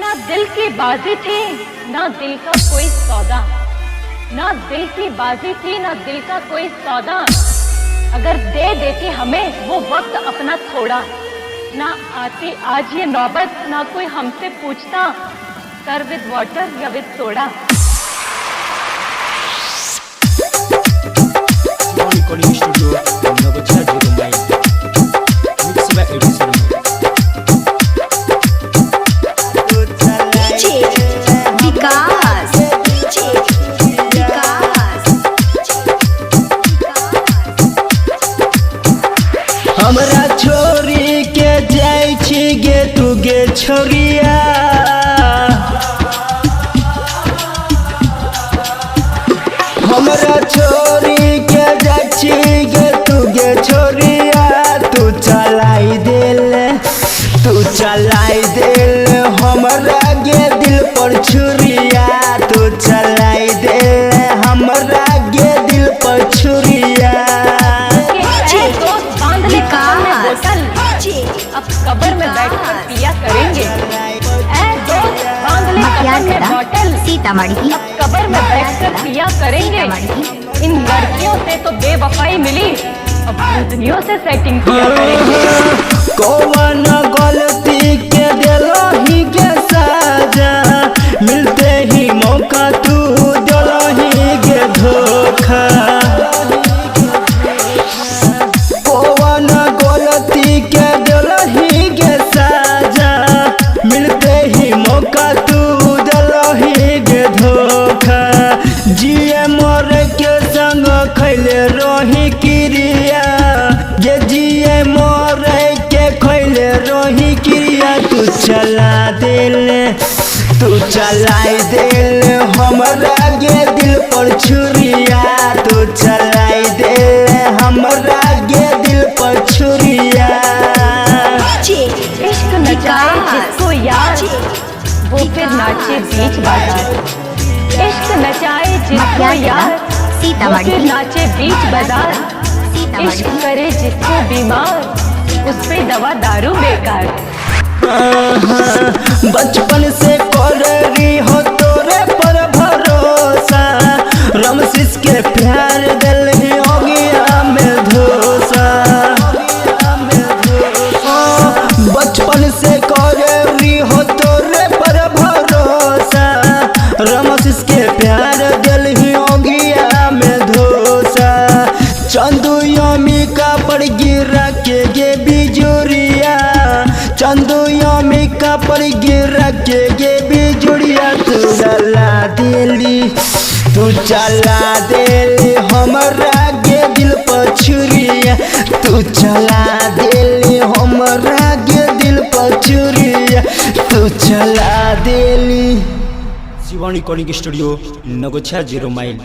ना दिल की बाजी थी ना दिल का कोई सौदा, ना दिल की बाजी थी ना दिल का कोई सौदा। अगर दे देती हमें वो वक्त अपना थोड़ा, ना आती आज ये नौबत, ना कोई हमसे पूछता कर विद वाटर या विद सोडा। रिकॉर्डिंग स्टूडियो नवछा जुगमाई मिक्स बाय एडिशन विकास हमरा छोरी के जाय छी गे तू गे छोरिया, हमरा छोरी के जाय छी गे तू गे छोरिया। तू चलाई दिल हमरा गे दिल पर छुरिया, तू चलाई दिल हमरा गे दिल पर छुरिया। अब कब्र में बैठकर पिया करेंगे, सीतामढ़ी अब कब्र में बैठकर पिया करेंगे। इन लड़कियों से तो बेवफाई मिली, अब भूतनियों से सेटिंग किया करेंगे। कौन गलती के दिलही के साजा, मिलते ही मौका तू दिलही के धोखा। कौन गलती के दिलही के साजा, मिलते ही मौका तू दिलही के धोखा। जिए मरे के संग खैले रही क्रिया, ये जिए मरे के खैले रही क्रिया। तू चलाई दिल हमरा गे दिल पर छुरिया, तू चलाई दिल हमरा गे दिल पर छुरिया। इश्क नचाए जिसको यार वो फिर नाचे बीच बाजार, इश्क नचाए जिसको यार वो फिर नाचे बीच बाजार। इश्क करे जिसको बीमार उस पे दवा दारू बेकार। बचपन से कर रही हो तोरे पर भरोसा, रमसिस के प्यार दिल ही हो गया में धोसा। बचपन से कर रही हो तोरे पर भरोसा, रमसिस के प्यार दिल ही हो गया में धोसा। चंदू यमी का पर गिरा के गे बिजुरिया, चंदू यमी का पर गिरा के गे बिजुरिया। तू चला दिली हमरा गे दिल पर छुरिया, तू चला दिली हमरा गे दिल पर छुरिया, तू चला दिली। शिवानी रिकॉर्डिंग स्टूडियो नगोछा 0 माइल।